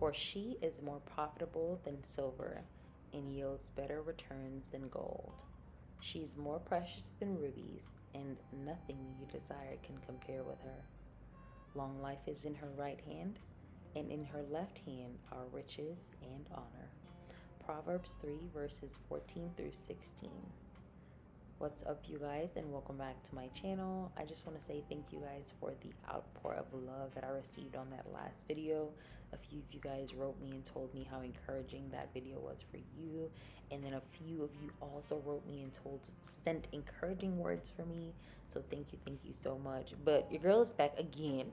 For she is more profitable than silver and yields better returns than gold. She's more precious than rubies, and nothing you desire can compare with her. Long life is in her right hand, and in her left hand are riches and honor. Proverbs 3, verses 14 through 16. What's up, you guys, and welcome back to my channel. I just want to say thank you guys for the outpour of love that I received on that last video. A few of you guys wrote me and told me how encouraging that video was for you, and then a few of you also wrote me and sent encouraging words for me. So thank you so much. But your girl is back again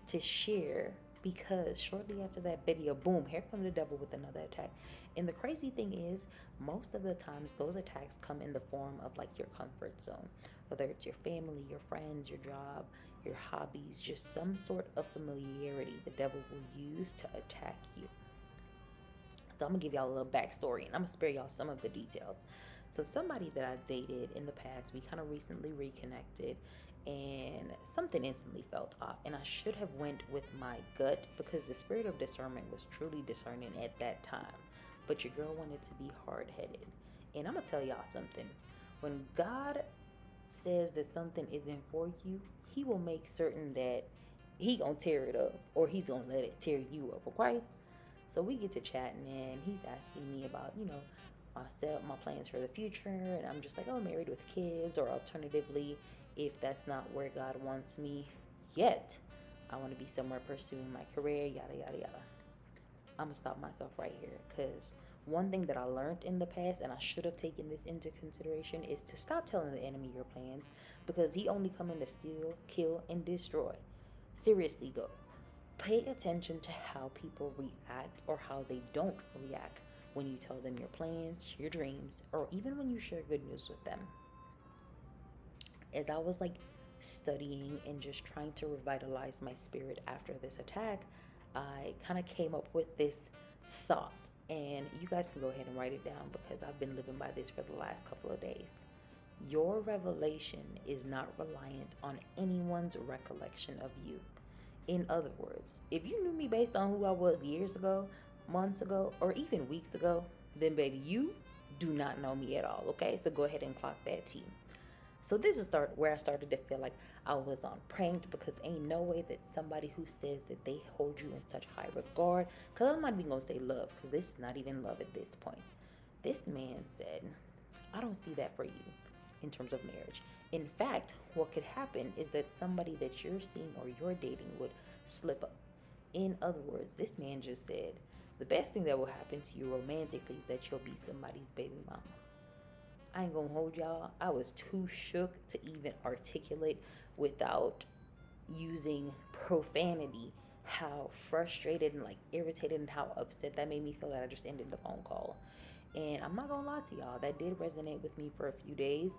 to share, because shortly after that video, boom, here comes the devil with another attack. And the crazy thing is, most of the times those attacks come in the form of like your comfort zone, whether it's your family, your friends, your job, your hobbies, just some sort of familiarity the devil will use to attack you. So I'm gonna give y'all a little backstory, and I'm gonna spare y'all some of the details. So somebody that I dated in the past, we kind of recently reconnected, and something instantly felt off, and I should have went with my gut because the spirit of discernment was truly discerning at that time. But your girl wanted to be hard-headed. And I'm gonna tell y'all something. When God says that something isn't for you, he will make certain that he gonna tear it up, or he's gonna let it tear you up, okay? So we get to chatting, and he's asking me about, myself, my plans for the future, and I'm just like, oh, married with kids, or alternatively, if that's not where God wants me yet, I want to be somewhere pursuing my career, yada yada yada. I'm gonna stop myself right here, because one thing that I learned in the past, and I should have taken this into consideration, is to stop telling the enemy your plans, because he only coming to steal, kill, and destroy. Seriously, go. Pay attention to how people react, or how they don't react, when you tell them your plans, your dreams, or even when you share good news with them. As I was like studying and just trying to revitalize my spirit after this attack, I kind of came up with this thought. And you guys can go ahead and write it down, because I've been living by this for the last couple of days. Your revelation is not reliant on anyone's recollection of you. In other words, if you knew me based on who I was years ago, months ago, or even weeks ago, then baby, you do not know me at all, okay? So go ahead and clock that T. So this is where I started to feel like I was on pranked, because ain't no way that somebody who says that they hold you in such high regard, because I'm not even going to say love, because this is not even love at this point. This man said, I don't see that for you in terms of marriage. In fact, what could happen is that somebody that you're seeing or you're dating would slip up. In other words, this man just said, the best thing that will happen to you romantically is that you'll be somebody's baby mama. I ain't gonna hold y'all. I was too shook to even articulate without using profanity how frustrated and like irritated and how upset that made me feel that I just ended the phone call. And I'm not gonna lie to y'all, that did resonate with me for a few days.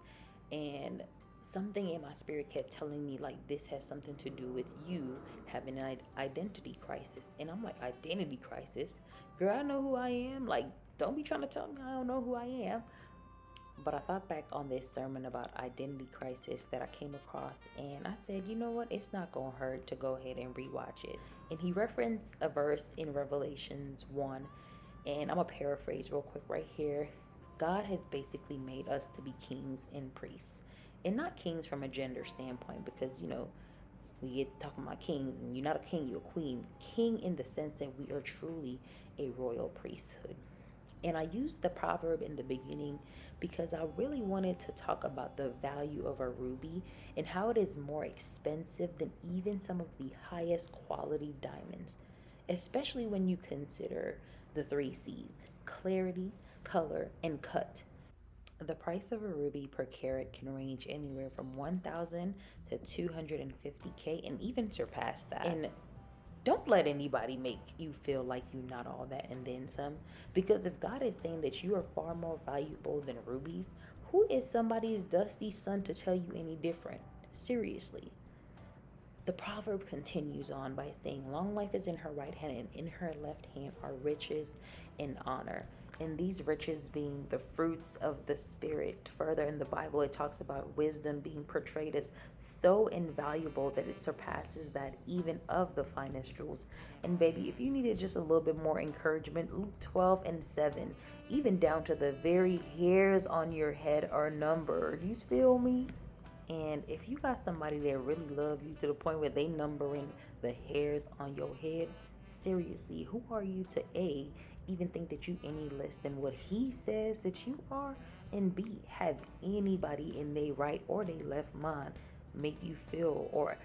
And something in my spirit kept telling me like this has something to do with you having an identity crisis. And I'm like, identity crisis? Girl, I know who I am. Like, don't be trying to tell me I don't know who I am. But I thought back on this sermon about identity crisis that I came across, and I said, you know what? It's not going to hurt to go ahead and rewatch it. And he referenced a verse in Revelations 1, and I'm going to paraphrase real quick right here. God has basically made us to be kings and priests. And not kings from a gender standpoint, because, we get talking about kings, and you're not a king, you're a queen. King in the sense that we are truly a royal priesthood. And I used the proverb in the beginning because I really wanted to talk about the value of a ruby and how it is more expensive than even some of the highest quality diamonds, especially when you consider the three C's: clarity, color, and cut. The price of a ruby per carat can range anywhere from 1,000 to 250K and even surpass that. And don't let anybody make you feel like you're not all that and then some. Because if God is saying that you are far more valuable than rubies, who is somebody's dusty son to tell you any different? Seriously. The proverb continues on by saying, long life is in her right hand, and in her left hand are riches and honor. And these riches being the fruits of the Spirit. Further in the Bible, it talks about wisdom being portrayed as so invaluable that it surpasses that even of the finest jewels. And baby, if you needed just a little bit more encouragement, Luke 12 and 7, even down to the very hairs on your head are numbered. You feel me? And if you got somebody that really love you to the point where they numbering the hairs on your head, seriously, who are you to A, even think that you any less than what he says that you are, and B, have anybody in their right or their left mind make you feel or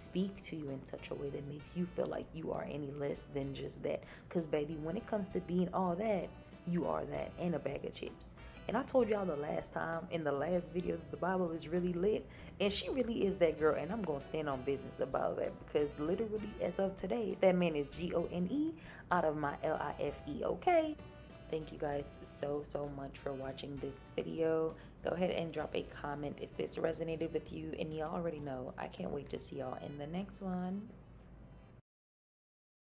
speak to you in such a way that makes you feel like you are any less than just that? Because baby, when it comes to being all that, you are that and a bag of chips. And I told y'all the last time in the last video that the Bible is really lit. And she really is that girl. And I'm going to stand on business about that. Because literally, as of today, that man is Gone out of my Life. Okay? Thank you guys so much for watching this video. Go ahead and drop a comment if this resonated with you. And y'all already know, I can't wait to see y'all in the next one.